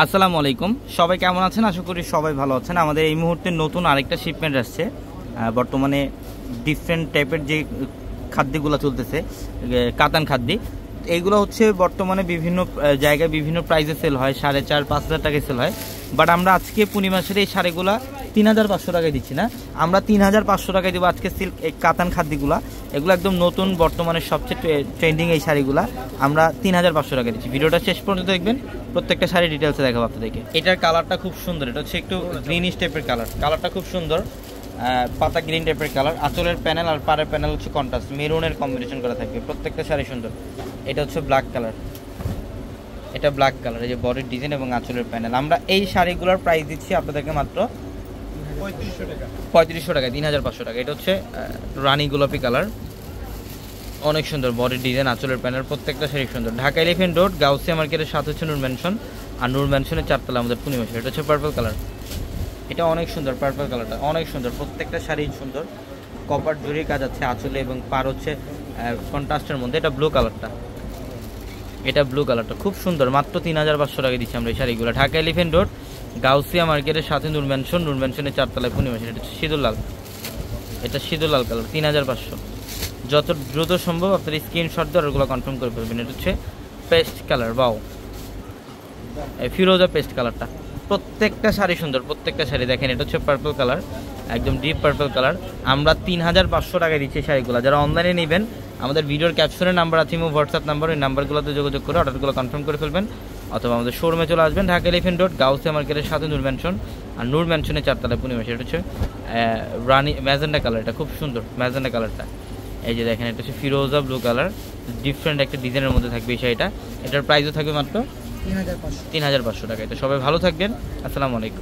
আসসালামু আলাইকুম, সবাই কেমন আছেন? আশা করি সবাই ভালো আছেন। আমাদের এই মুহূর্তে নতুন আরেকটা শিপমেন্ট আসছে। বর্তমানে ডিফারেন্ট টাইপের যে খাদ্যগুলো চলতেছে, কাতান খাদ্য, এইগুলো হচ্ছে বর্তমানে বিভিন্ন জায়গায় বিভিন্ন প্রাইসে সেল হয়, 4,500-5,000 টাকায় সেল হয়। বাট আমরা আজকে পূর্ণিমাসের এই শাড়িগুলা 3,500 টাকায় দিচ্ছি না, আমরা 3,500 টাকায় দেবো আজকে সিল্ক এই কাতান খাদ্যগুলা। এগুলো একদম নতুন, বর্তমানে সবচেয়ে ট্রেন্ডিং এই শাড়িগুলা আমরা 3,500 টাকা দিচ্ছি। ভিডিওটা শেষ পর্যন্ত দেখবেন, প্রত্যেকটা শাড়ি ডিটেলসে দেখাবো আপনাদেরকে। এটার কালারটা খুব সুন্দর, এটা হচ্ছে একটু গ্রিনিশ টাইপের কালারটা খুব সুন্দর, পাতা গ্রিন টাইপের কালার। আঁচলের প্যানেল আর পাড়ের প্যানেল হচ্ছে কন্ট্রাস্ট মেরুনের কম্বিনেশন করা থাকবে, প্রত্যেকটা শাড়ি সুন্দর। এটা হচ্ছে ব্ল্যাক কালার, এটা ব্ল্যাক কালার, এই যে বডির ডিজাইন এবং আঁচলের প্যানেল। আমরা এই শাড়িগুলোর প্রাইস দিচ্ছি আপনাদেরকে মাত্র 3500 টাকা, 3,500 টাকা। এটা হচ্ছে রানী গোলাপি কালার, অনেক সুন্দর বডির ডিজাইন, আঁচলের প্যানেল, প্রত্যেকটা শাড়ি সুন্দর। ঢাকা এলিফ্যান্ট রোড গাউসিয়া মার্কেটের সাথে হচ্ছে নূর ম্যানশন, আর নূর ম্যানশনের 4 তলা আমাদের পূর্ণিমাসে। এটা হচ্ছে পার্পল কালার, এটা অনেক সুন্দর, পার্পল কালারটা অনেক সুন্দর, প্রত্যেকটা শাড়ি সুন্দর। কপার জরির কাজ আছে আঁচলে এবং পার হচ্ছে কন্ট্রাস্টের মধ্যে। এটা ব্লু কালারটা, এটা ব্লু কালারটা খুব সুন্দর, মাত্র 3,500 টাকা দিচ্ছি আমরা এই শাড়িগুলো। ঢাকা এলিফ্যান্ট রোড গাউসিয়া মার্কেটের সাথে নূর ম্যানশন, নূর ম্যানশনের 4 তলায় পূর্ণিমাসে। এটা হচ্ছে সিঁদুর লাল, এটা সিঁদুর লাল কালার, 3,500। যত দ্রুত সম্ভব আপনার স্ক্রিনশট দিয়ে অর্ডারগুলো কনফার্ম করে ফেলবেন। এটা হচ্ছে পেস্ট কালার, বাও ফিরোজা পেস্ট কালারটা, প্রত্যেকটা শাড়ি সুন্দর, প্রত্যেকটা শাড়ি দেখেন। এটা হচ্ছে পার্পল কালার, একদম ডিপ পার্পল কালার। আমরা 3,500 টাকায় দিচ্ছি শাড়িগুলো। যারা অনলাইনে নেবেন, আমাদের ভিডিওর ক্যাপশনের নাম্বার আছে, হোয়াটসঅ্যাপ নাম্বার, ওই নাম্বারগুলোতে যোগাযোগ করে অর্ডারগুলো কনফার্ম করে ফেলবেন, অথবা আমাদের শোরুমে চলে আসবেন। ঢাকা এলিফ্যান্ট রোড গাউসিয়া মার্কেটের সাথে নূর ম্যানশন, আর নূর ম্যানশনের 4 তলায় পূর্ণিমাসে। এটা হচ্ছে রানি ম্যাজেন্ডা কালার, এটা খুব সুন্দর ম্যাজেন্ডা কালারটা। এই যে দেখেন, এটা হচ্ছে ফিরোজা ব্লু কালার, ডিফারেন্ট একটা ডিজাইনের মধ্যে থাকবে এই শাড়িটা। এটার প্রাইসও থাকবে মাত্র 3,500 টাকা। এটা সবাই ভালো থাকবেন, আসসালামু আলাইকুম।